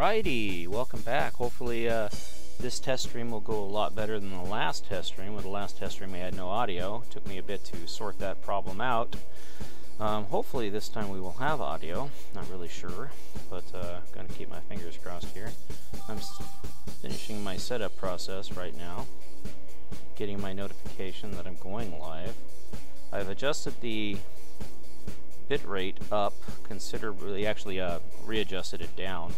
Alrighty, welcome back. Hopefully this test stream will go a lot better than the last test stream. With the last test stream we had no audio. It took me a bit to sort that problem out. Hopefully this time we will have audio. Not really sure, but gonna keep my fingers crossed here. I'm finishing my setup process right now. Getting my notification that I'm going live. I've adjusted the bitrate up considerably, actually readjusted it down.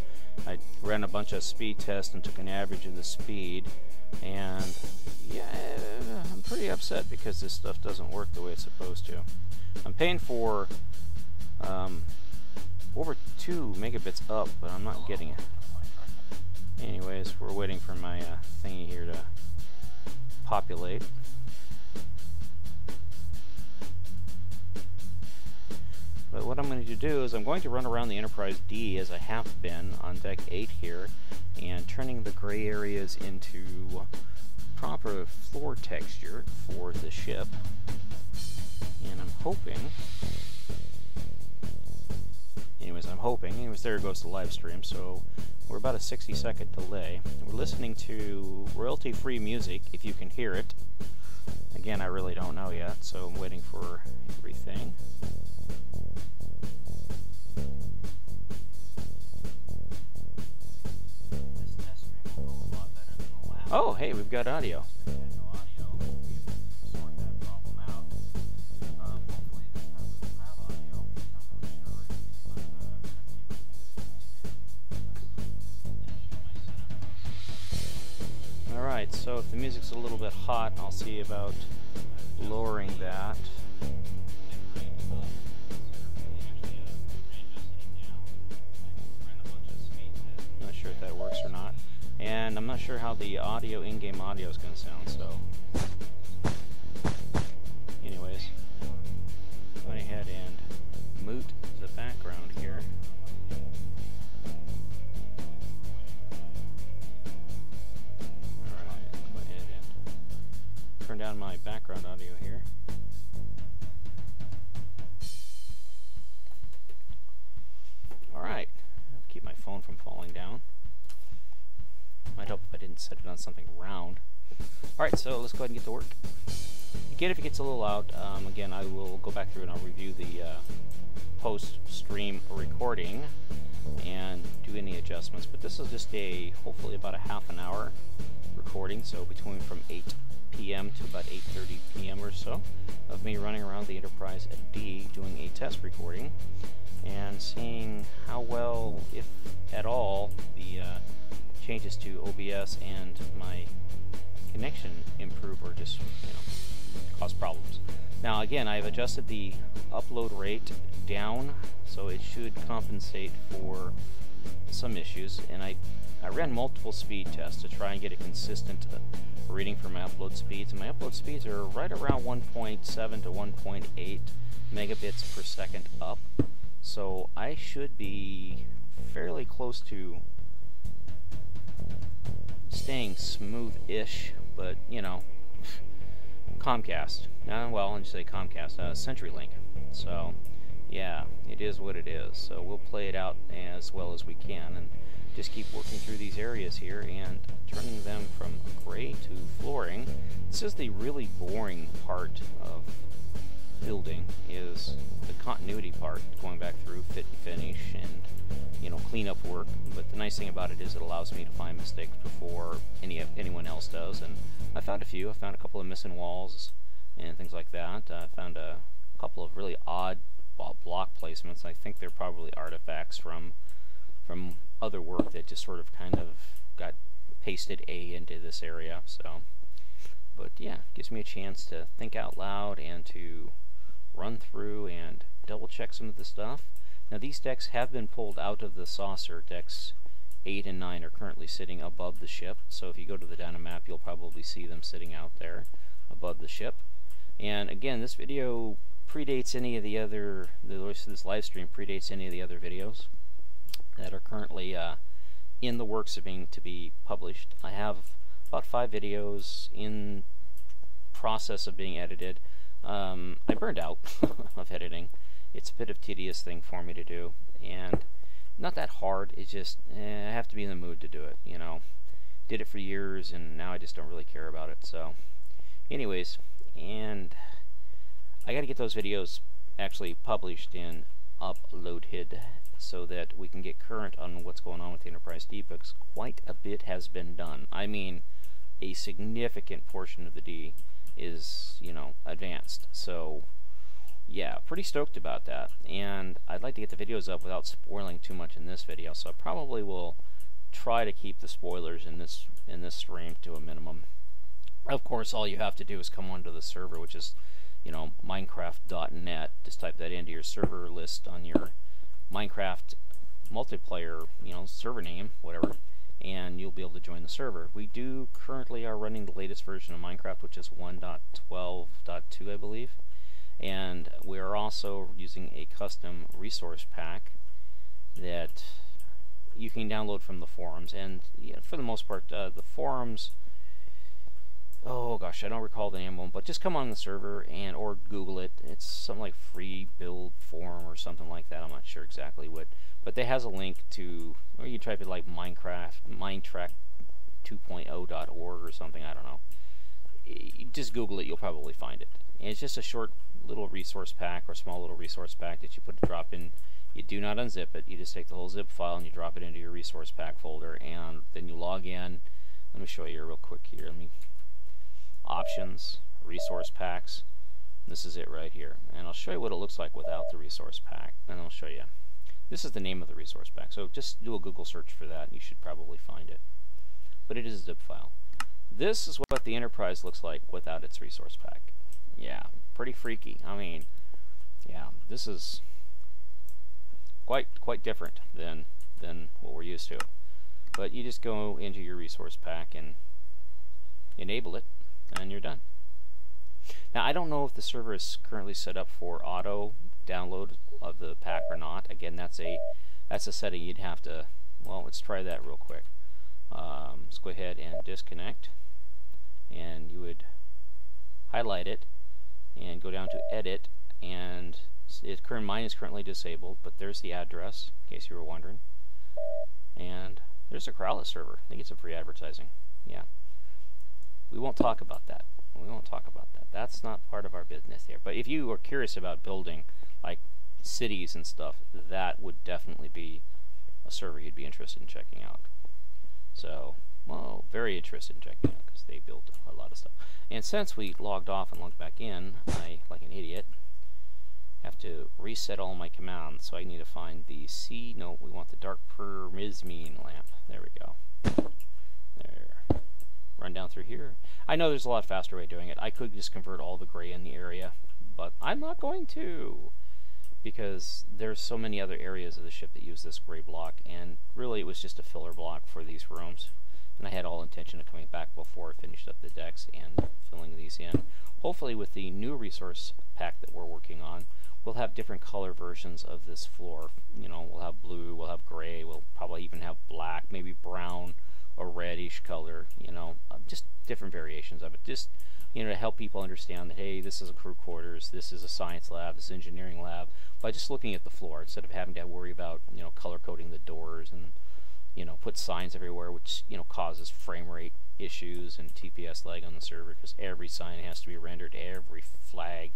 I ran a bunch of speed tests and took an average of the speed, and yeah, I'm pretty upset because this stuff doesn't work the way it's supposed to. I'm paying for over 2 megabits up, but I'm not getting it. Anyways, we're waiting for my thingy here to populate. But what I'm going to do is I'm going to run around the Enterprise D as I have been on deck 8 here, and turning the gray areas into proper floor texture for the ship. And I'm hoping, anyways, there goes the live stream, so we're about a 60-second delay. We're listening to royalty-free music, if you can hear it. Again, I really don't know yet, so I'm waiting for everything. Oh, hey, we've got audio. Alright, so if the music's a little bit hot, I'll see about lowering that. Not sure if that works or not. And I'm not sure how the audio, in-game audio is going to sound, so anyways, go ahead and mute the background here. Alright, go ahead and turn down my background audio here. Alright, I'll keep my phone from falling down. Might help if I didn't set it on something round. Alright, so let's go ahead and get to work. Again, if it gets a little loud, again, I will go back through and I'll review the post-stream recording and do any adjustments. But this is just hopefully about a half an hour recording, so between from 8 p.m. to about 8:30 p.m. or so, of me running around the Enterprise D doing a test recording and seeing how well, if at all, the changes to OBS and my connection improve or just, cause problems. Now again, I've adjusted the upload rate down, so it should compensate for some issues, and I ran multiple speed tests to try and get a consistent reading for my upload speeds, and my upload speeds are right around 1.7 to 1.8 megabits per second up, so I should be fairly close to staying smooth-ish, but Comcast. Well, I'll just say Comcast, CenturyLink. So, yeah, it is what it is. So we'll play it out as well as we can, and just keep working through these areas here and turning them from gray to flooring. This is the really boring part of building, is the continuity part, going back through fit and finish and cleanup work. But the nice thing about it is it allows me to find mistakes before anyone else does, and I found a few. I found a couple of missing walls and things like that. I found a couple of really odd block placements. I think they're probably artifacts from other work that just sort of kind of got pasted into this area. So, but yeah, gives me a chance to think out loud and to run through and double check some of the stuff. Now these decks have been pulled out of the saucer. Decks 8 and 9 are currently sitting above the ship, so if you go to the data map you'll probably see them sitting out there above the ship. And again, this video predates any of the other, this live stream predates any of the other videos that are currently in the works of to be published. I have about 5 videos in process of being edited. I burned out of editing. It's a bit of a tedious thing for me to do, and not that hard. It's just I have to be in the mood to do it, you know. Did it for years, and now I just don't really care about it. So, anyways, and I got to get those videos actually published in Uploaded so that we can get current on what's going on with the Enterprise D, because quite a bit has been done. I mean, a significant portion of the D is, you know, advanced. So, yeah, pretty stoked about that. And I'd like to get the videos up without spoiling too much in this video, so I probably will try to keep the spoilers in this stream to a minimum. Of course, all you have to do is come onto the server, which is, you know, Minecraft.net. Just type that into your server list on your Minecraft multiplayer, you know, server name, whatever, and you'll be able to join the server. We do currently are running the latest version of Minecraft, which is 1.12.2, I believe, and we're also using a custom resource pack that you can download from the forums. And yeah, for the most part, the forums, oh gosh, I don't recall the name of them, but just come on the server and or Google it. It's something like Free Build Forum or something like that. I'm not sure exactly what, but it has a link to, or you type it like Minecraft 2.0.org or something. I don't know. Just Google it, you'll probably find it. And it's just a short little resource pack, or small little resource pack that you put a drop in. You do not unzip it. You just take the whole zip file and you drop it into your resource pack folder, and then you log in. Let me show you real quick here. Let me options, resource packs. This is it right here, and I'll show you what it looks like without the resource pack, and I'll show you. This is the name of the resource pack, so just do a Google search for that and you should probably find it. But it is a zip file. This is what the Enterprise looks like without its resource pack. Yeah, pretty freaky. I mean, yeah, this is quite different than what we're used to. But you just go into your resource pack and enable it, and you're done. Now, I don't know if the server is currently set up for auto download of the pack or not. Again, that's a setting you'd have to, well, let's try that real quick. Let's go ahead and disconnect, and you would highlight it and go down to edit, and mine is currently disabled, but there's the address in case you were wondering, and there's a Crowless server. I think it's a free advertising. Yeah, we won't talk about that. We won't talk about that. That's not part of our business here. But if you are curious about building like cities and stuff, that would definitely be a server you'd be interested in checking out. So, well, very interested in checking out, because they built a lot of stuff. And since we logged off and logged back in, I, like an idiot, have to reset all my commands. So I need to find the no, we want the dark permizmine lamp. There we go. There. Run down through here. I know there's a lot faster way of doing it. I could just convert all the gray in the area, but I'm not going to, because there's so many other areas of the ship that use this gray block, and really it was just a filler block for these rooms. And I had all intention of coming back before I finished up the decks and filling these in. Hopefully with the new resource pack that we're working on, we'll have different color versions of this floor. You know, we'll have blue, we'll have gray, we'll probably even have black, maybe brown, a reddish color, you know, just different variations of it. Just, you know, to help people understand that, hey, this is a crew quarters, this is a science lab, this is an engineering lab, by just looking at the floor instead of having to worry about, you know, color coding the doors and, you know, put signs everywhere, which, you know, causes frame rate issues and TPS lag on the server, because every sign has to be rendered, every flag,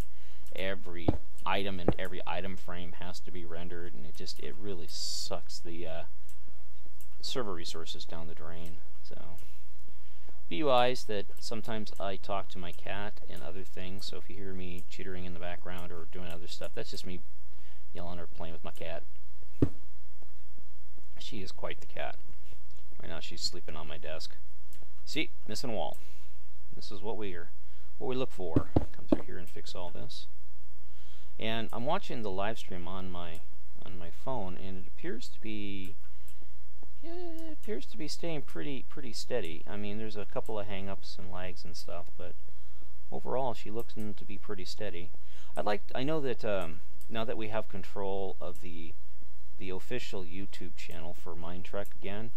every item and every item frame has to be rendered, and it really sucks the server resources down the drain. So be wise that sometimes I talk to my cat and other things, so if you hear me chittering in the background or doing other stuff, that's just me yelling or playing with my cat. She is quite the cat. Right now she's sleeping on my desk. See, missing wall. This is what we look for. Come through here and fix all this. And I'm watching the live stream on my phone, and it appears to be staying pretty steady. I mean, there's a couple of hang-ups and lags and stuff, but overall she looks to be pretty steady. I know that now that we have control of the official YouTube channel for Mindtrek again,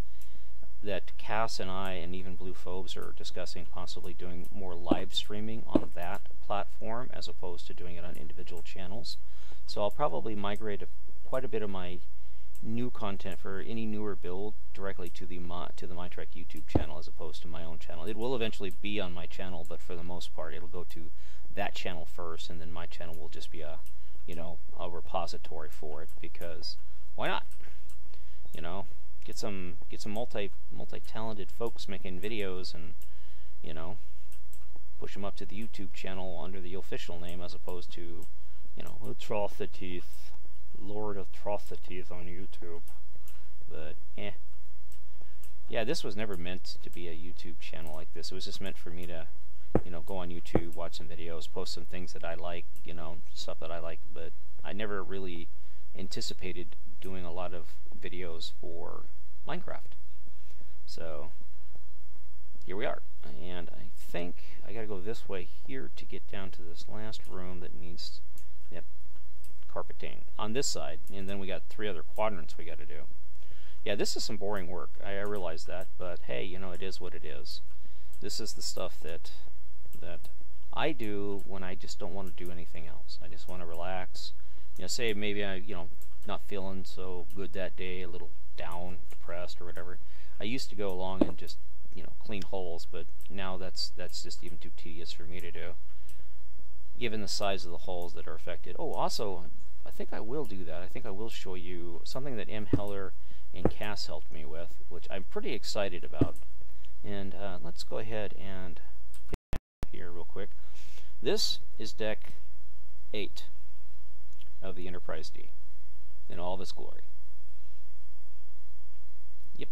that Cass and I and even Blue Phobes are discussing possibly doing more live streaming on that platform as opposed to doing it on individual channels. So I'll probably migrate quite a bit of my new content for any newer build directly to the Minecraft YouTube channel as opposed to my own channel. It will eventually be on my channel, but for the most part, it'll go to that channel first, and then my channel will just be a, you know, a repository for it, because why not? You know, get some multi-talented folks making videos, and, you know, push them up to the YouTube channel under the official name as opposed to, you know, Atrocities, Lord of Atrocities on YouTube. But yeah, this was never meant to be a YouTube channel like this. It was just meant for me to, you know, go on YouTube, watch some videos, post some things that I like, you know, stuff that I like, but I never really anticipated doing a lot of videos for Minecraft. So here we are, and I think I gotta go this way here to get down to this last room that needs, yep, carpeting on this side, and then we got 3 other quadrants we gotta do. Yeah, this is some boring work, I realize that, but hey, you know, it is what it is. This is the stuff that I do when I just don't want to do anything else. I just want to relax. You know, say maybe I, you know, not feeling so good that day, a little down, depressed, or whatever. I used to go along and just, you know, clean holes, but now that's just even too tedious for me to do, given the size of the holes that are affected. Oh, also, I think I will do that. I think I will show you something that M. Heller and Cass helped me with, which I'm pretty excited about. And let's go ahead and hit here real quick. This is deck 8 of the Enterprise D in all of its glory. Yep,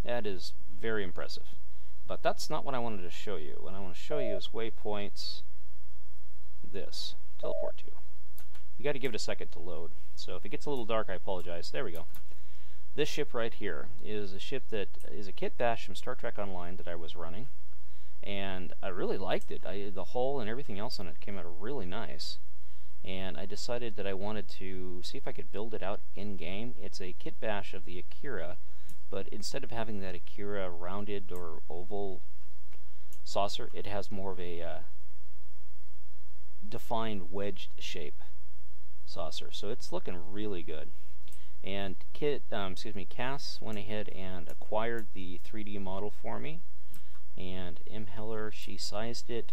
that is very impressive. But that's not what I wanted to show you. What I want to show you is waypoints. This teleport to. You got to give it a second to load. So if it gets a little dark, I apologize. There we go. This ship right here is a ship that is a kit bash from Star Trek Online that I was running, and I really liked it. The hull and everything else on it came out really nice, and I decided that I wanted to see if I could build it out in-game. It's a kit bash of the Akira, but instead of having that Akira rounded or oval saucer, it has more of a defined wedged shape saucer, so it's looking really good. And Cass went ahead and acquired the 3D model for me, and M. Heller, she sized it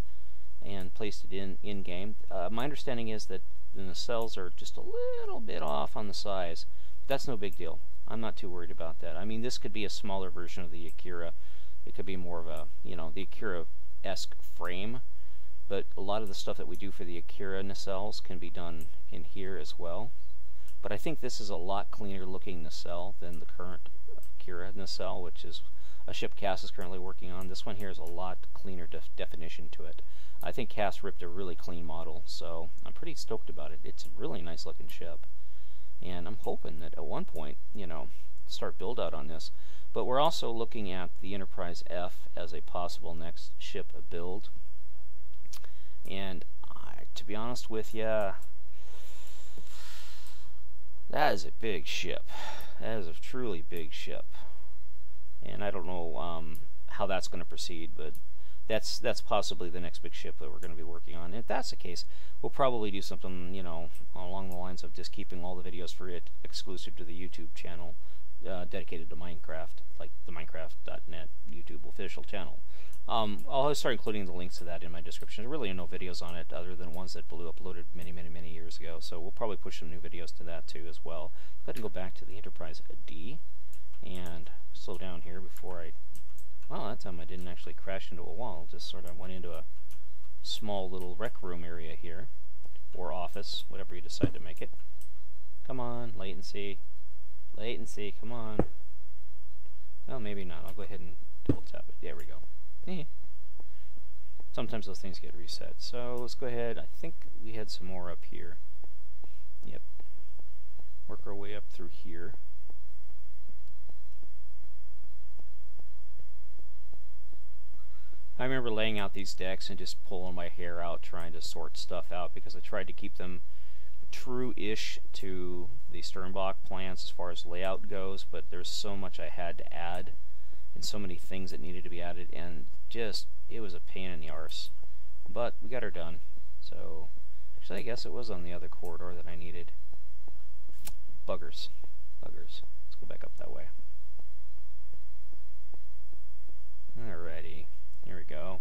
and placed it in game. My understanding is that the nacelles are just a little bit off on the size. That's no big deal. I'm not too worried about that. I mean, this could be a smaller version of the Akira. It could be more of a, you know, the Akira-esque frame, but a lot of the stuff that we do for the Akira nacelles can be done in here as well. But I think this is a lot cleaner looking nacelle than the current Akira nacelle, which is a ship Cass is currently working on. This one here is a lot cleaner definition to it. I think Cass ripped a really clean model, so I'm pretty stoked about it. It's a really nice looking ship, and I'm hoping that at one point, you know, start build out on this. But we're also looking at the Enterprise F as a possible next ship build, and to be honest with you, that is a big ship. That is a truly big ship, and I don't know how that's going to proceed, but that's possibly the next big ship that we're going to be working on. And if that's the case, we'll probably do something, you know, along the lines of just keeping all the videos for it exclusive to the YouTube channel, dedicated to Minecraft, like the Minecraft.net YouTube official channel. I'll start including the links to that in my description. There really are no videos on it other than ones that Blue uploaded many years ago, so we'll probably push some new videos to that too as well. Go ahead and go back to the Enterprise D and slow down here before I... Well, that time I didn't actually crash into a wall, just sort of went into a small little rec room area here, or office, whatever you decide to make it. Come on, latency. Latency, come on. Well, maybe not. I'll go ahead and double tap it. There we go. Sometimes those things get reset. So let's go ahead. I think we had some more up here. Yep. Work our way up through here. I remember laying out these decks and just pulling my hair out trying to sort stuff out, because I tried to keep them true-ish to the Sternbach plans as far as layout goes, but there's so much I had to add and so many things that needed to be added, and just, it was a pain in the arse. But we got her done. So, actually I guess it was on the other corridor that I needed. Buggers. Buggers. Let's go back up that way. Alrighty. Here we go.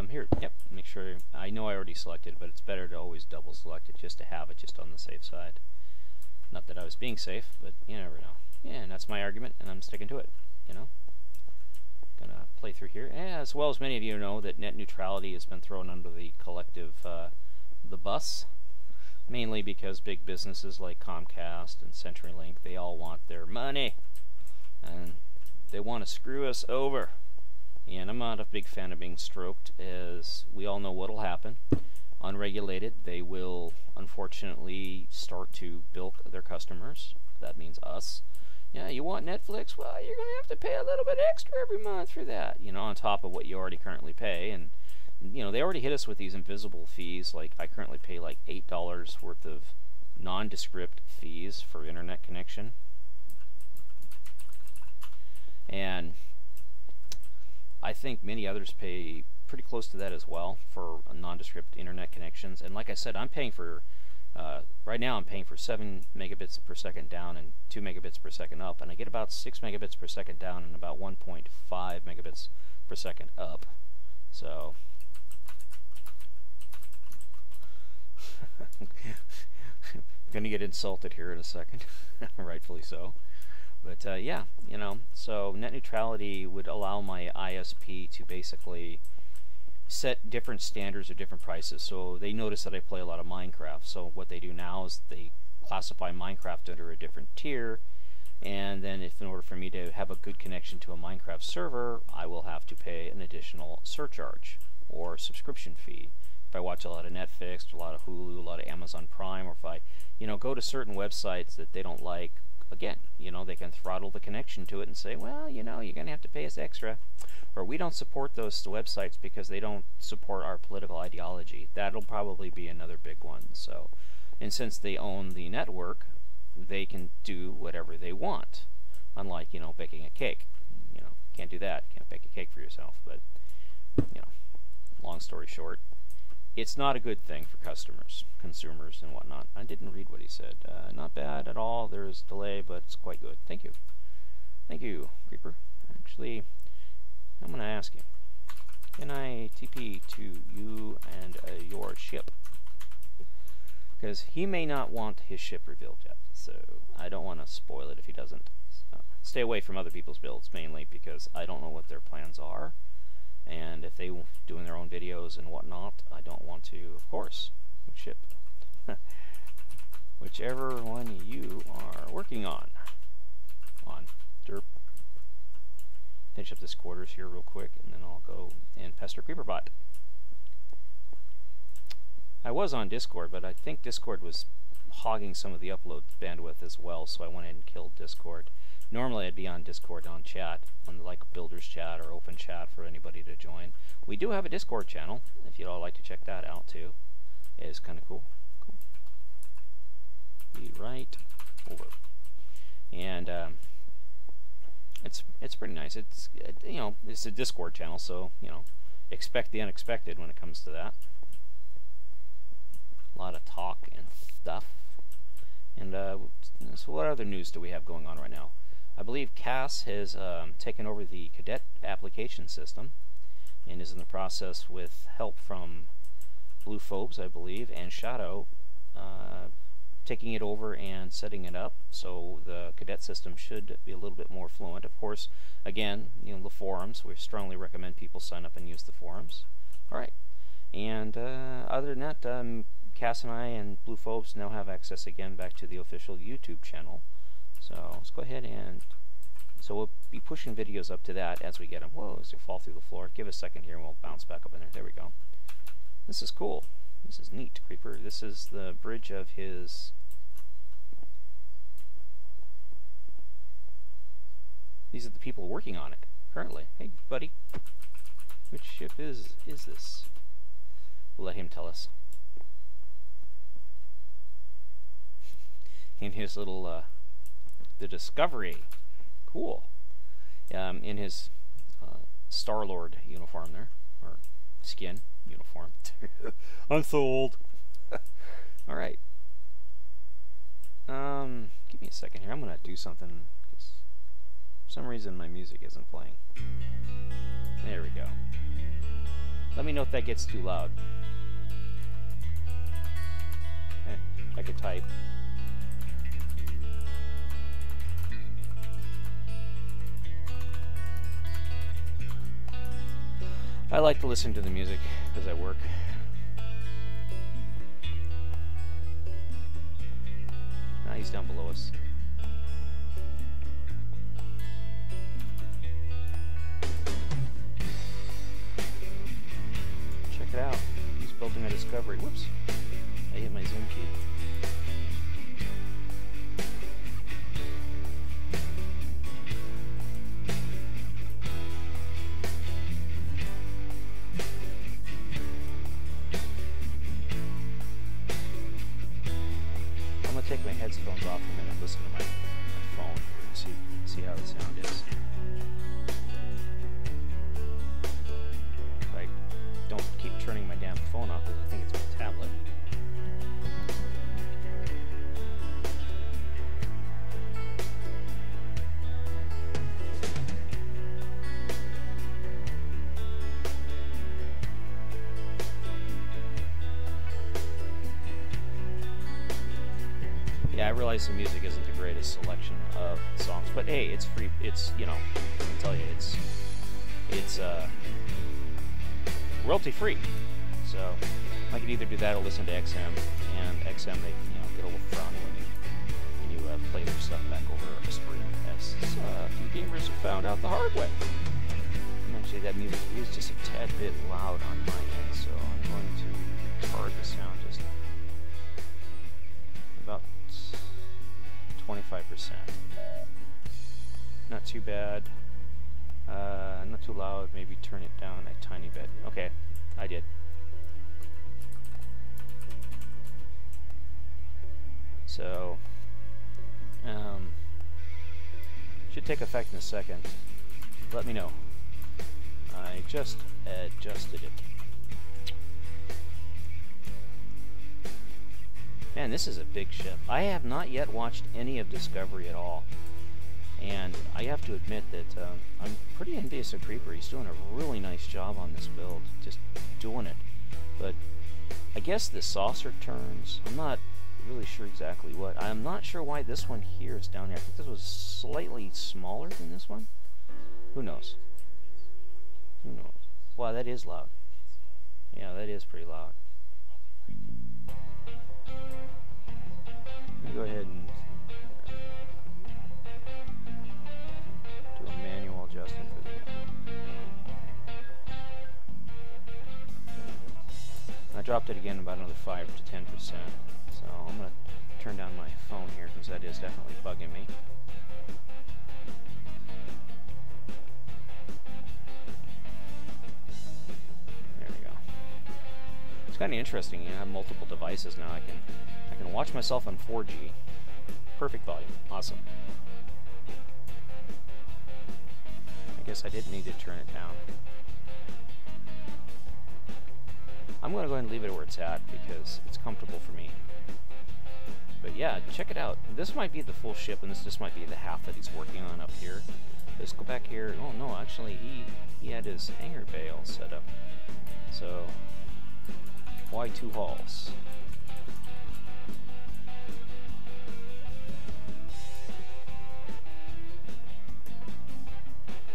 Here, yep, make sure, I know I already selected, but it's better to always double select it just to have it just on the safe side. Not that I was being safe, but you never know. Yeah, and that's my argument, and I'm sticking to it, you know. Gonna play through here. Yeah, as well as many of you know that net neutrality has been thrown under the collective, the bus, mainly because big businesses like Comcast and CenturyLink, they all want their money, and they want to screw us over. And I'm not a big fan of being stroked, as we all know what'll happen. Unregulated, they will unfortunately start to bilk their customers. That means us. Yeah, you want Netflix? Well, you're going to have to pay a little bit extra every month for that, you know, on top of what you already currently pay. And, you know, they already hit us with these invisible fees. Like, I currently pay like $8 worth of nondescript fees for internet connection. And I think many others pay pretty close to that as well for nondescript internet connections. And like I said, I'm paying for, right now I'm paying for 7 megabits per second down and 2 megabits per second up, and I get about 6 megabits per second down and about 1.5 megabits per second up. So I'm gonna get insulted here in a second, rightfully so. But yeah, you know, so net neutrality would allow my ISP to basically set different standards or different prices. So they notice that I play a lot of Minecraft. So what they do now is they classify Minecraft under a different tier, and then if in order for me to have a good connection to a Minecraft server, I will have to pay an additional surcharge or subscription fee. If I watch a lot of Netflix, a lot of Hulu, a lot of Amazon Prime, or if I, you know, go to certain websites that they don't like, again, you know, they can throttle the connection to it and say, well, you know, you're going to have to pay us extra. Or we don't support those websites because they don't support our political ideology. That'll probably be another big one. So, and since they own the network, they can do whatever they want. Unlike, you know, baking a cake. You know, can't do that. Can't bake a cake for yourself. But, you know, long story short, it's not a good thing for customers, consumers, and whatnot. I didn't read what he said. Not bad at all. There's delay, but it's quite good. Thank you. Thank you, Creeper. Actually, I'm going to ask you, can I TP to you and your ship? Because he may not want his ship revealed yet, so I don't want to spoil it if he doesn't. So stay away from other people's builds, mainly because I don't know what their plans are. And if they doing their own videos and whatnot, I don't want to, of course, ship whichever one you are working on. Derp. Finish up this quarters here real quick, and then I'll go and pester CreeperBot. I was on Discord, but I think Discord was hogging some of the upload bandwidth as well, so I went ahead and killed Discord. Normally I'd be on Discord on chat, on like Builders Chat or Open Chat for anybody to join. We do have a Discord channel, if you'd all like to check that out too. It is kind of cool. Be right over. And it's pretty nice. It's you know, it's a Discord channel, so you know, expect the unexpected when it comes to that. A lot of talk and stuff. And so what other news do we have going on right now? I believe CAS has taken over the Cadet application system and is in the process, with help from Bluephobes, I believe, and Shadow, taking it over and setting it up. So the Cadet system should be a little bit more fluent. Of course, again, you know, the forums. We strongly recommend people sign up and use the forums. All right. And other than that, Cass and I and Bluephobes now have access again back to the official YouTube channel. So let's go ahead and, so we'll be pushing videos up to that as we get them. Whoa, as they fall through the floor. Give us a second here and we'll bounce back up in there. There we go. This is cool. This is neat, Creeper. This is the bridge of his... These are the people working on it currently. Hey, buddy. Which ship is this? We'll let him tell us. In his little, the Discovery. Cool. In his Star-Lord uniform there. Or skin uniform. I'm so old. Alright. Give me a second here. I'm gonna do something. For some reason my music isn't playing. There we go. Let me know if that gets too loud. I could type. I like to listen to the music as I work. Now he's down below us. Check it out. He's building a discovery. Whoops. I hit my zoom key. I'm gonna take my headphones off a minute, listen to my phone here, and see how the sound is. I don't keep turning my damn phone off because I think it's my tablet. Yeah, I realize the music isn't the greatest selection of songs, but hey, it's free. It's, you know, I can tell you, it's royalty free. So I could either do that or listen to XM, and XM, they, you know, get a little frowny when you play their stuff back over a screen, as a few gamers have found out the hard way. And actually, that music is just a tad bit loud on my end, so I'm going to retard the sound just about 25%. Not too bad. Not too loud. Maybe turn it down a tiny bit. Okay, I did. So, should take effect in a second. Let me know. I just adjusted it. Man, this is a big ship. I have not yet watched any of Discovery at all. And I have to admit that I'm pretty envious of Creeper. He's doing a really nice job on this build. Just doing it. But I guess the saucer turns, I'm not really sure exactly what. I'm not sure why this one here is down here. I think this was slightly smaller than this one. Who knows? Who knows? Wow, that is loud. Yeah, that is pretty loud. Let me go ahead and do a manual adjustment for the... I dropped it again about another 5 to 10%. So I'm going to turn down my phone here because that is definitely bugging me. There we go. It's kind of interesting. I have multiple devices now. I can watch myself on 4G. Perfect volume. Awesome. I guess I didn't need to turn it down. I'm going to go ahead and leave it where it's at because it's comfortable for me. But yeah, check it out. This might be the full ship, and this might be the half that he's working on up here. Let's go back here. Oh no, actually he had his hangar bay all set up. So why 2 halls?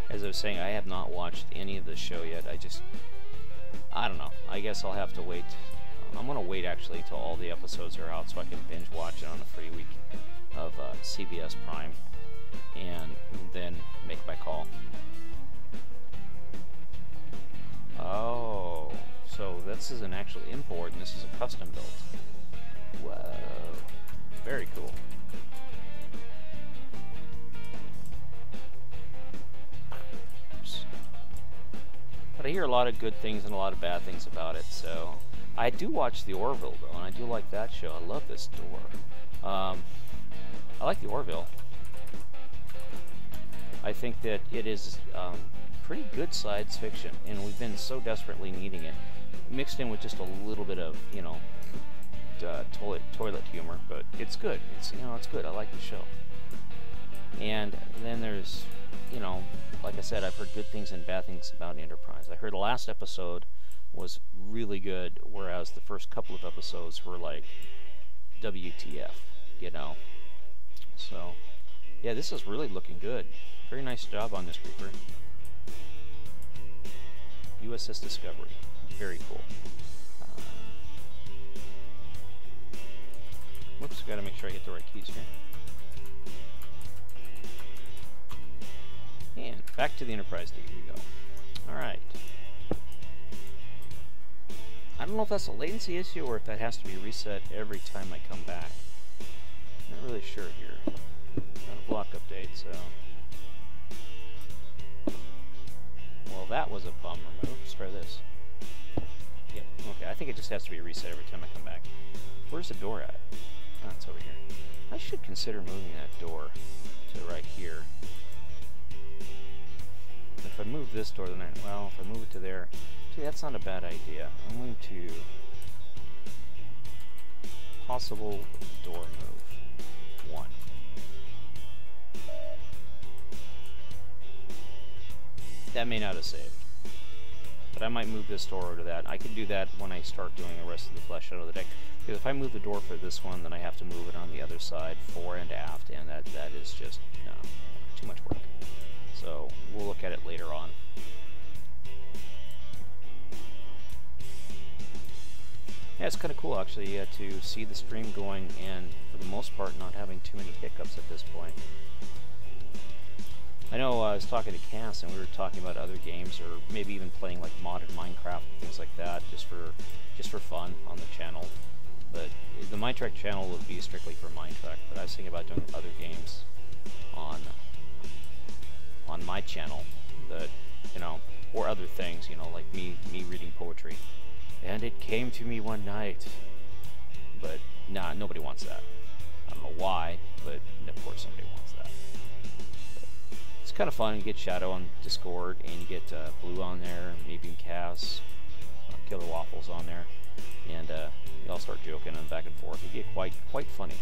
As I was saying, I have not watched any of this show yet. I don't know. I guess I'll have to wait. I'm going to wait actually till all the episodes are out so I can binge watch it on the free week of CBS Prime and then make my call. Oh, so this is an actual import and this is a custom built. Whoa. Very cool. But I hear a lot of good things and a lot of bad things about it, so I do watch the Orville though, and I do like that show. I love this door. I like the Orville. I think that it is pretty good science fiction, and we've been so desperately needing it, mixed in with just a little bit of, you know, toilet humor, but it's good. It's it's good. I like the show. And then there's, like I said, I've heard good things and bad things about Enterprise. I heard the last episode was really good, whereas the first couple of episodes were like WTF, So, yeah, this is really looking good. Very nice job on this Reaper. USS Discovery. Very cool. Whoops, gotta make sure I hit the right keys here. And back to the Enterprise D we go. Alright. I don't know if that's a latency issue or if that has to be reset every time I come back. Not really sure here. Not a block update, so... Well, that was a bum remove. Let's try this. Yep, okay, I think it just has to be reset every time I come back. Where's the door at? Oh, it's over here. I should consider moving that door to right here. If I move this door, then if I move it to there, see, that's not a bad idea. I'm going to possible door move 1. That may not have saved, but I might move this door over to that. I can do that when I start doing the rest of the flesh out of the deck. Because if I move the door for this one, then I have to move it on the other side, fore and aft, and that is just too much work. So we'll look at it later on. Yeah, it's kind of cool actually to see the stream going and for the most part not having too many hiccups at this point. I know I was talking to Cass and we were talking about other games or maybe even playing like modded Minecraft and things like that just for fun on the channel. But the Mindtrack channel would be strictly for Mindtrack, but I was thinking about doing other games on my channel that, or other things, like me reading poetry. And it came to me one night. But, nah, nobody wants that. I don't know why, but of course somebody wants that. But it's kind of fun. You get Shadow on Discord, and you get Blue on there, maybe Cass, Killer Waffles on there. And you all start joking and back and forth. You get quite funny.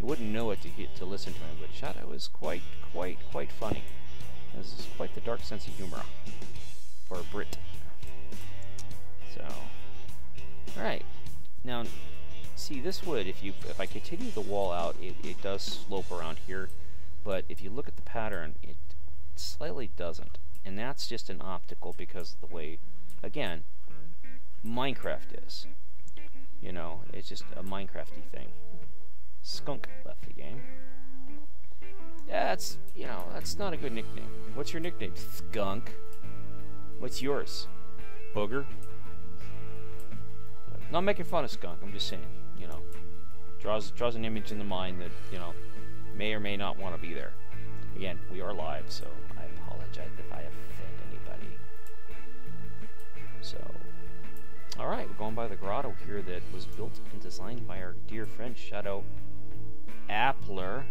You wouldn't know it to listen to him, but Shadow is quite funny. This is quite the dark sense of humor for a Brit. So, alright. Now, see, this would, if I continue the wall out, it does slope around here, but if you look at the pattern, it slightly doesn't. And that's just an optical because of the way, again, Minecraft is. It's just a Minecrafty thing. Skunk left the game. Yeah, that's not a good nickname. What's your nickname? Skunk. What's yours? Booger? Not making fun of Skunk, I'm just saying, draws an image in the mind that, may or may not want to be there. Again, we are live, so I apologize if I offend anybody. So, alright, we're going by the grotto here that was built and designed by our dear friend Shadow Appler.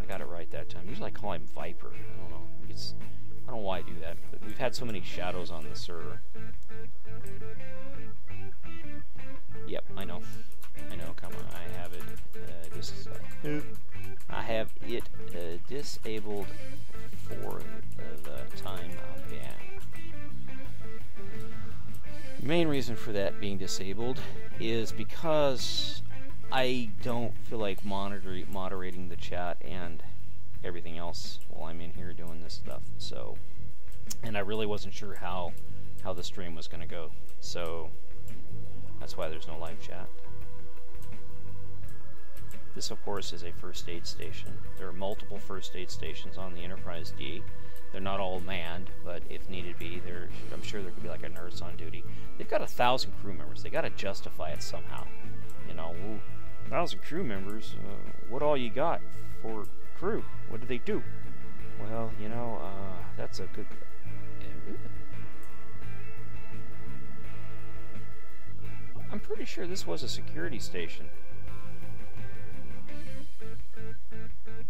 I got it right that time. Usually I call him Viper. I don't know. I don't know why I do that, but we've had so many shadows on the server. Yep, I know. Come on, I have it. I have it disabled for the time being. The main reason for that being disabled is because I don't feel like moderating the chat and everything else while I'm in here doing this stuff. So, and I really wasn't sure how the stream was going to go. So that's why there's no live chat. This, of course, is a first aid station. There are multiple first aid stations on the Enterprise D. They're not all manned, but if needed be, I'm sure there could be like a nurse on duty. They've got 1,000 crew members. They got to justify it somehow. 1,000 crew members. What all you got for crew? What do they do? Well, that's a good. I'm pretty sure this was a security station.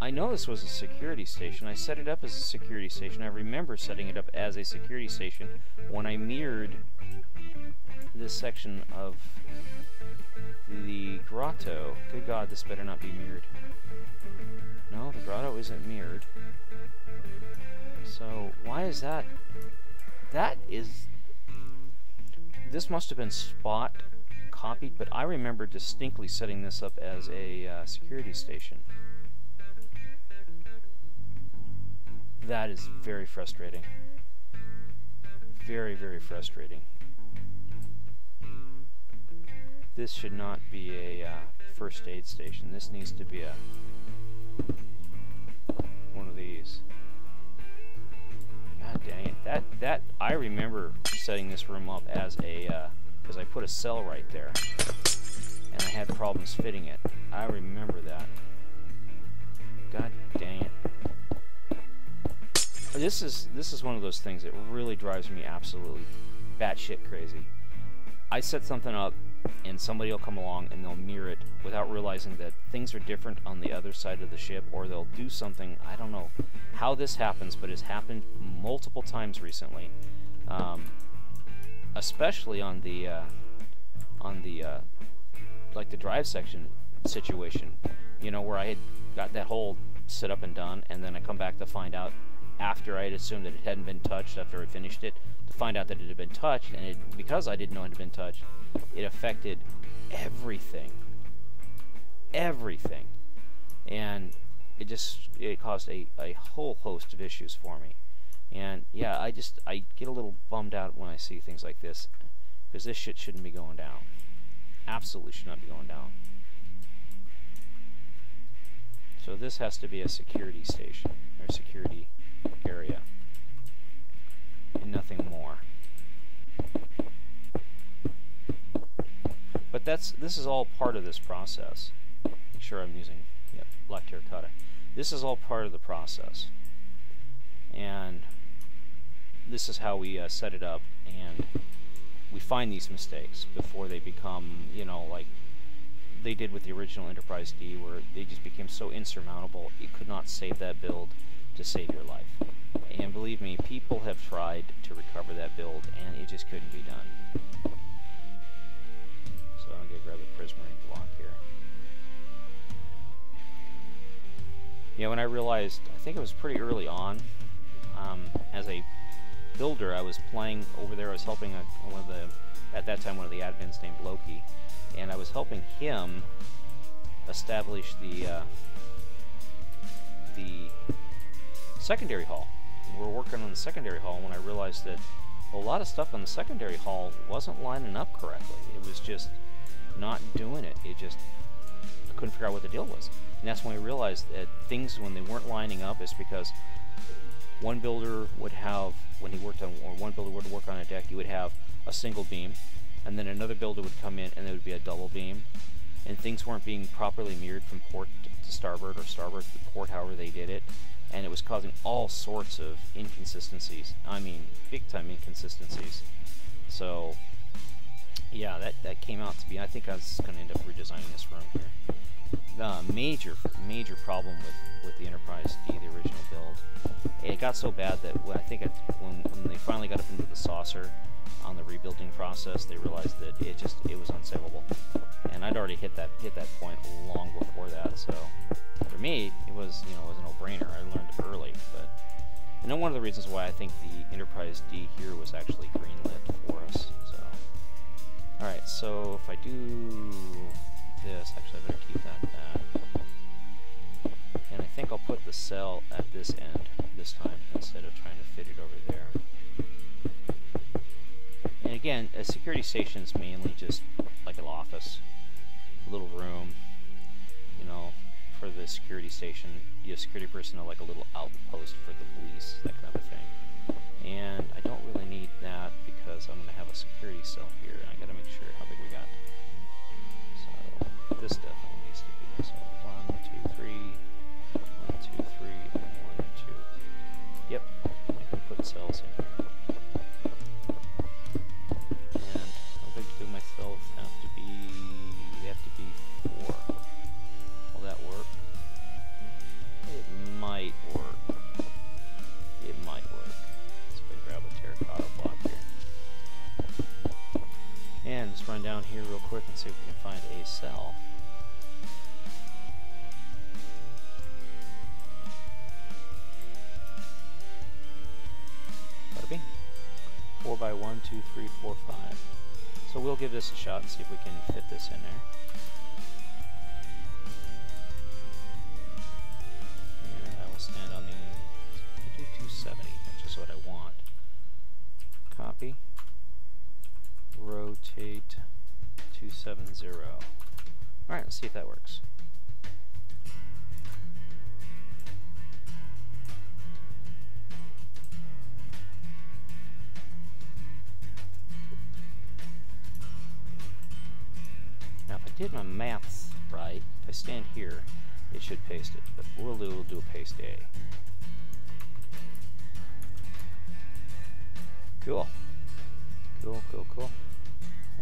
I know this was a security station. I set it up as a security station. I remember setting it up as a security station when I mirrored this section of the grotto. Good God, this better not be mirrored. No, the grotto isn't mirrored. So, why is that? That is... This must have been spot copied, but I remember distinctly setting this up as a security station. That is very frustrating. Very, very frustrating. This should not be a first aid station. This needs to be a one of these. God dang it! That I remember setting this room up as a because I put a cell right there, and I had problems fitting it. I remember that. God dang it! This is one of those things that really drives me absolutely batshit crazy. I set something up, and somebody will come along and they'll mirror it without realizing that things are different on the other side of the ship, or they'll do something. I don't know how this happens, but it's happened multiple times recently, especially on the like the drive section situation. You know, where I had got that hole set up and done, and then I come back to find out after I had assumed that it hadn't been touched after I finished it, to find out that it had been touched, and because I didn't know it had been touched, it affected everything. Everything. And it caused a whole host of issues for me. And yeah, I get a little bummed out when I see things like this, because this shit shouldn't be going down. Absolutely should not be going down. So this has to be a security station, or security area, and nothing more. But this is all part of this process. Make sure I'm using black terracotta. This is all part of the process, and this is how we set it up, and we find these mistakes before they become, you know, like they did with the original Enterprise D, where they just became so insurmountable you could not save that build to save your life. And believe me, people have tried to recover that build, and it just couldn't be done. So I'm going to grab the prismarine block here. Yeah, when I realized, I think it was pretty early on, as a builder, I was playing over there. I was helping at that time, one of the admins named Loki, and I was helping him establish the secondary hall. We were working on the secondary hall when I realized that a lot of stuff on the secondary hall wasn't lining up correctly. It was just not doing it. I couldn't figure out what the deal was. And that's when I realized that things, when they weren't lining up, is because one builder would have, when he worked on, or one builder would work on a deck, he would have a single beam, and then another builder would come in and there would be a double beam, and things weren't being properly mirrored from port to starboard, or starboard to port, however they did it, and it was causing all sorts of inconsistencies. I mean, big time inconsistencies. So yeah, that came out to be, I think I was going to end up redesigning this room here. Major problem with the Enterprise D, the original build. It got so bad that when when they finally got up into the saucer on the rebuilding process, they realized that it was unsavable. And I'd already hit that point long before that. So for me, it was a no-brainer. I learned early, but and then one of the reasons why I think the Enterprise D here was actually greenlit for us. So all right, so if I do this, actually I better keep that back. And I think I'll put the cell at this end this time instead of trying to fit it over there. And again, a security station is mainly just like an office, a little room, for the security station. You have security personnel, like a little outpost for the police, that kind of a thing. And I don't really need that because I'm going to have a security cell here, and I got to make sure how big we got. So this definitely needs to be there. So 1, 2, 3, 1, 2, 3, and 1, 2. Yep, I can put cells in here. And how big do my cells have to be? They have to be 4. Will that work? It might work. It might work. Let's go grab a terracotta block here. And let's run down here real quick and see if we can find a cell. 2, 3, 4, 5. So we'll give this a shot and see if we can fit this in there. And I will stand on the 270, which is what I want. Copy. Rotate 270. Alright, let's see if that works. Now if I did my maths right, if I stand here, it should paste it. But we'll do a paste A. Cool. Cool, cool, cool.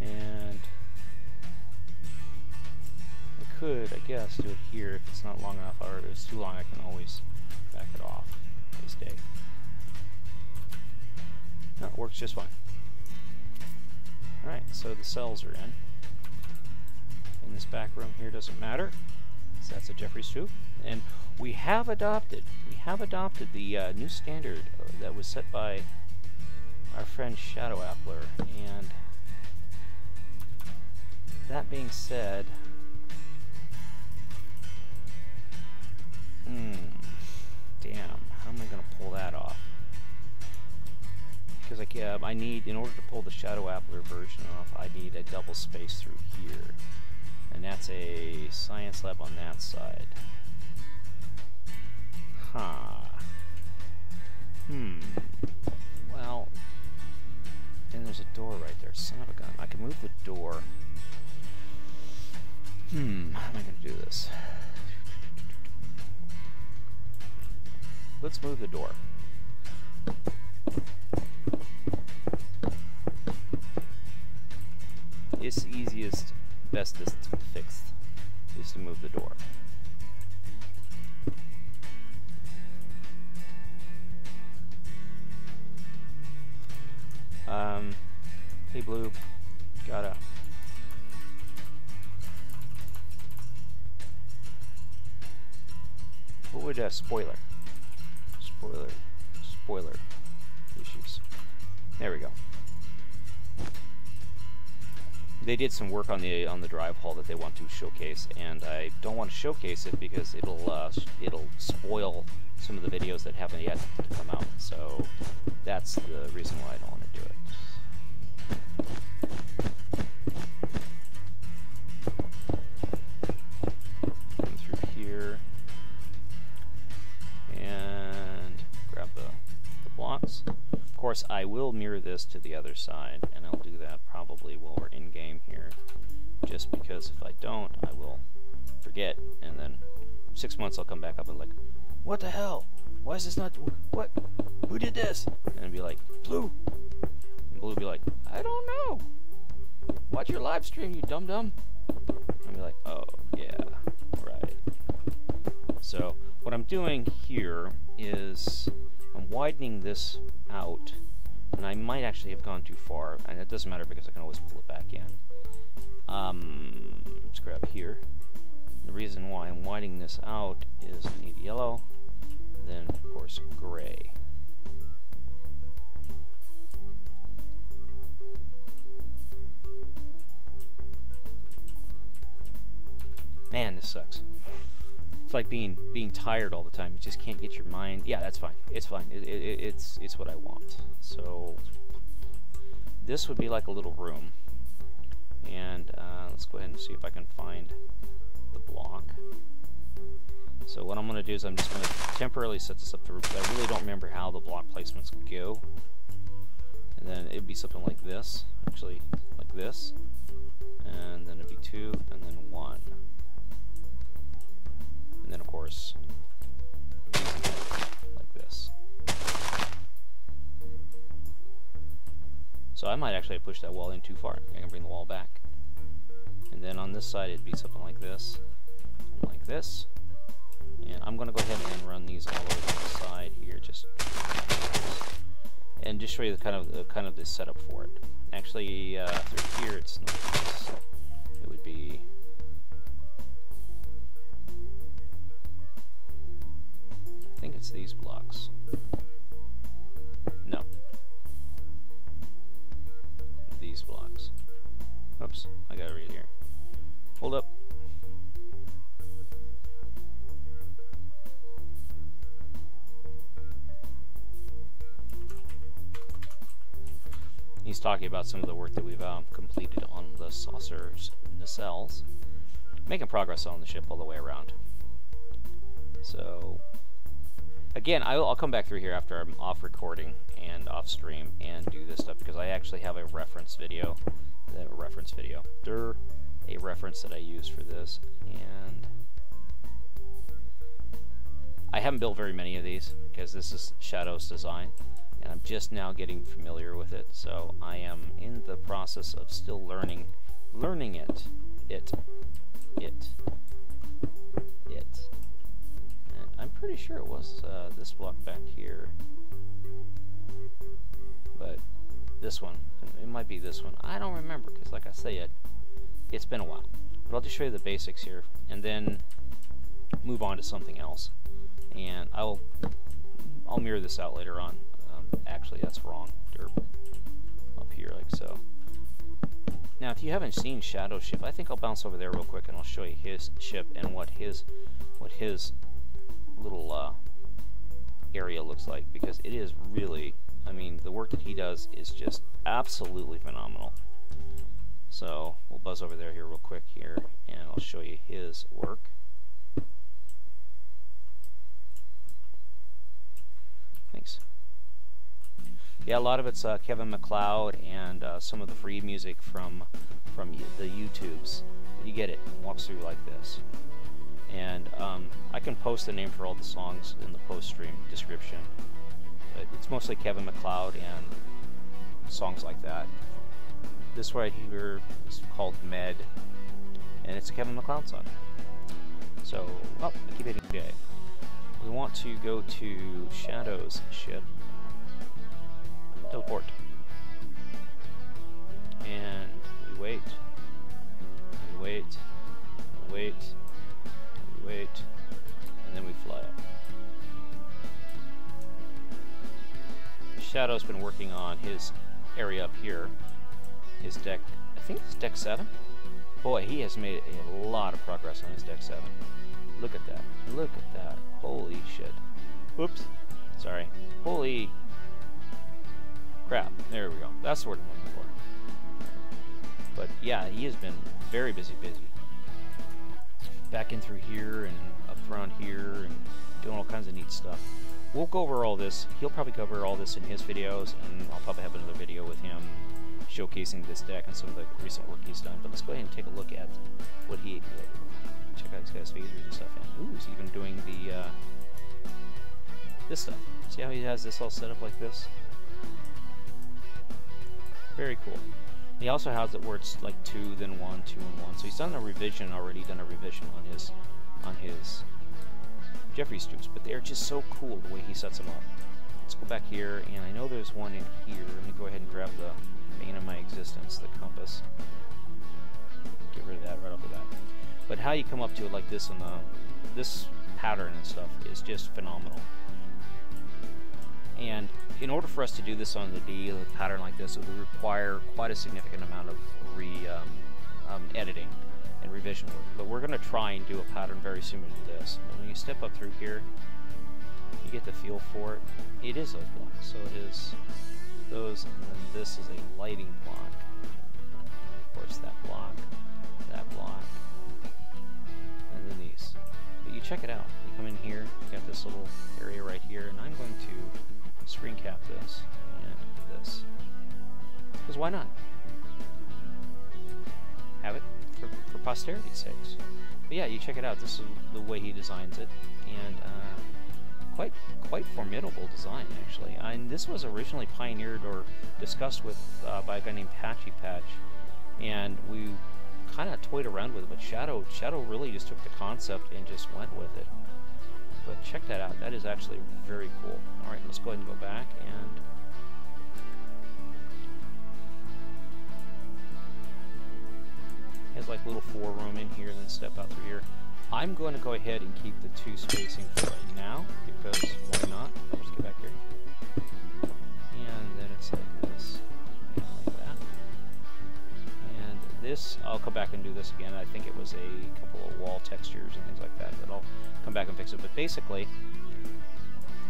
And I could, I guess, do it here if it's not long enough, or if it's too long I can always back it off. Paste A. No, it works just fine. Alright, so the cells are in. And this back room here doesn't matter, so that's a Jeffries tube. And we have adopted the new standard that was set by our friend Shadow Appler. And that being said, damn, how am I going to pull that off? Because I need, in order to pull the Shadow Appler version off, I need a double space through here. And that's a science lab on that side. Well, and there's a door right there. Son of a gun. I can move the door. How am I going to do this? Let's move the door. It's the easiest, bestest fix is to move the door. Hey Blue, gotta. What would spoiler issues? There we go. They did some work on the drive hall that they want to showcase, and I don't want to showcase it because it'll spoil some of the videos that haven't yet to come out. So that's the reason why I don't want to do it. Come through here and grab the blocks. Of course, I will mirror this to the other side, and I'll do that probably while we're in game here, just because if I don't, I will forget, and then 6 months I'll come back up and like, what the hell? Why is this not? What? Who did this? And I'd be like, Blue. And Blue would be like, I don't know. Watch your live stream, you dum-dum. I'd be like, oh, yeah, right. So what I'm doing here is I'm widening this out, and I might actually have gone too far, and it doesn't matter because I can always pull it back in. Let's grab here. The reason why I'm widening this out is I need yellow, then of course gray. Man, this sucks. It's like being tired all the time. You just can't get your mind. Yeah, that's fine. It's fine. It's what I want. So this would be like a little room, and let's go ahead and see if I can find the block. So what I'm going to do is I'm just going to temporarily set this up to. I really don't remember how the block placements go, and then it'd be something like this. Actually, like this, and then it'd be 2, and then 1. And then, of course, like this. So I might actually push that wall in too far. I can bring the wall back. And then on this side, it'd be something like this, and like this. And I'm going to go ahead and run these all over the side here, and just show you the kind of the setup for it. Actually, through here, it's not this. It would be. I think it's these blocks. No. these blocks. Oops, I gotta read here. Hold up. He's talking about some of the work that we've completed on the saucer's nacelles. Making progress on the ship all the way around. So, again, I'll come back through here after I'm off recording and off stream and do this stuff, because I actually have a reference video. A reference that I use for this. And I haven't built very many of these, because this is Shadow's design. And I'm just now getting familiar with it, so I am in the process of still learning it. And I'm pretty sure it was this block back here, but this one, it might be this one. I don't remember, because like I say, it's been a while. But I'll just show you the basics here, and then move on to something else. And I'll mirror this out later on. Actually, that's wrong. Derp. Up here, like so. Now, if you haven't seen Shadow's ship, I think I'll bounce over there real quick and I'll show you his ship and what his little area looks like, because it is really, I mean, the work that he does is just absolutely phenomenal. So we'll buzz over there here real quick here, and I'll show you his work. Thanks. Yeah, a lot of it's Kevin MacLeod and some of the free music from the YouTubes. You get it. It walks through like this. And I can post the name for all the songs in the post-stream description. But it's mostly Kevin MacLeod and songs like that. This right here is called Med, and it's a Kevin MacLeod song. So, well, I keep hitting J. We want to go to Shadow's ship. Teleport. And we wait. We wait. We wait. We wait. And then we fly up. Shadow's been working on his area up here. His deck, I think it's deck 7. Boy, he has made a lot of progress on his deck 7. Look at that. Look at that. Holy shit. Whoops. Sorry. Holy crap. There we go. That's the word I'm looking for. But yeah, he has been very busy. Back in through here and up around here and doing all kinds of neat stuff. We'll go over all this. He'll probably cover all this in his videos, and I'll probably have another video with him showcasing this deck and some of the recent work he's done. But let's go ahead and take a look at what he... check out this guy's phasers and stuff. And ooh, he's even doing the this stuff. See how he has this all set up like this? Very cool. He also has it where it's like 2, then 1, 2, and 1. So he's done a revision on his Jeffries tubes, but they're just so cool the way he sets them up. Let's go back here, and I know there's one in here. Let me go ahead and grab the bane of my existence, the compass. Get rid of that right off the bat. But how you come up to it like this, and this pattern and stuff is just phenomenal. And in order for us to do this on the D, a pattern like this, it would require quite a significant amount of editing and revision work. But we're going to try and do a pattern very similar to this. But when you step up through here, you get the feel for it. It is those blocks. So it is those, and then this is a lighting block. Of course, that block, and then these. But you check it out. You come in here, you got this little area right here, and I'm going to screen cap this and this. Because why not? Have it for posterity's sakes. But yeah, you check it out. This is the way he designs it, and quite formidable design actually. And this was originally pioneered or discussed with by a guy named Patchy Patch, and we kind of toyed around with it. But Shadow really just took the concept and just went with it. But check that out. That is actually very cool. All right, let's go ahead and go back and. Has like little 4-room in here, then step out through here. I'm going to go ahead and keep the 2 spacing for right now, because why not? Let's get back here. And then it's like this, and like that. this again. I think it was a couple of wall textures and things like that that I'll come back and fix it. But basically,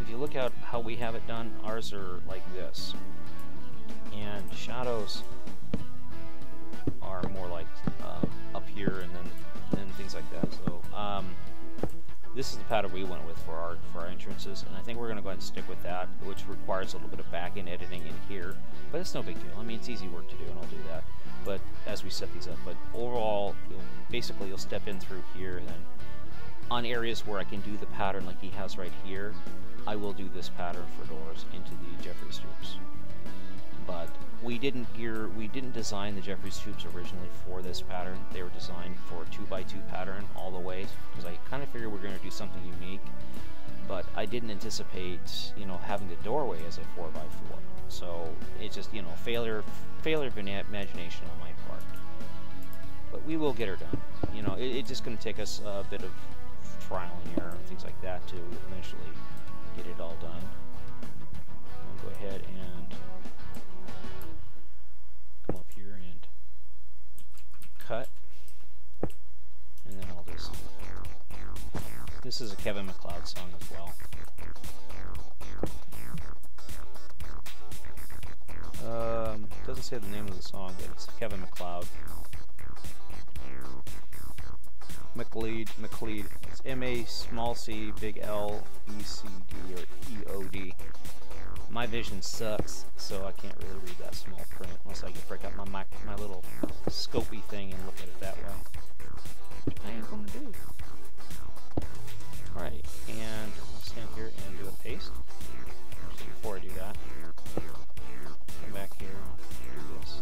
if you look at how we have it done, ours are like this. And shadows are more like up here and then things like that. So this is the pattern we went with for our entrances, and I think we're going to go ahead and stick with that, which requires a little bit of back-end editing in here, but it's no big deal. I mean, it's easy work to do, and I'll do that. But as we set these up, but overall, basically you'll step in through here, and then on areas where I can do the pattern like he has right here, I will do this pattern for doors into the Jeffries tubes. But we didn't design the Jeffries tubes originally for this pattern. They were designed for a 2x2 pattern all the way, because I kind of figured we're going to do something unique. But I didn't anticipate, having the doorway as a 4x4. So it's just, failure of imagination on my part. But we will get her done. It's just going to take us a bit of trial and error and things like that to eventually get it all done. I'll go ahead and come up here and cut, and then I'll just. This is a Kevin MacLeod song as well. Doesn't say the name of the song, but it's Kevin MacLeod. MacLeod. It's M-A-C-L-E-C-D or E-O-D. My vision sucks, so I can't really read that small print unless I can break out my little scopy thing and look at it that way. Which I ain't gonna do. Alright, and I'll stand here and do a paste. Actually, before I do that, come back here and do this.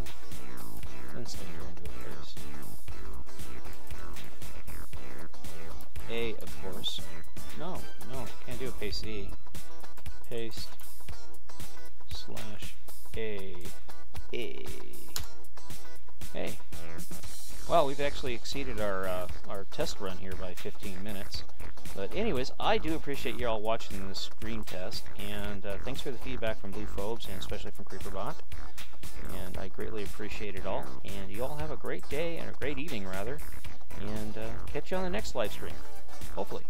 Then stand here and do a paste. A, of course. No, can't do a paste E. Paste / A. Hey. Well, we've actually exceeded our test run here by 15 minutes. But anyways, I do appreciate you all watching this screen test, and thanks for the feedback from Blue Phobes, and especially from CreeperBot. And I greatly appreciate it all. And you all have a great day, and a great evening, rather. And catch you on the next live stream. Hopefully.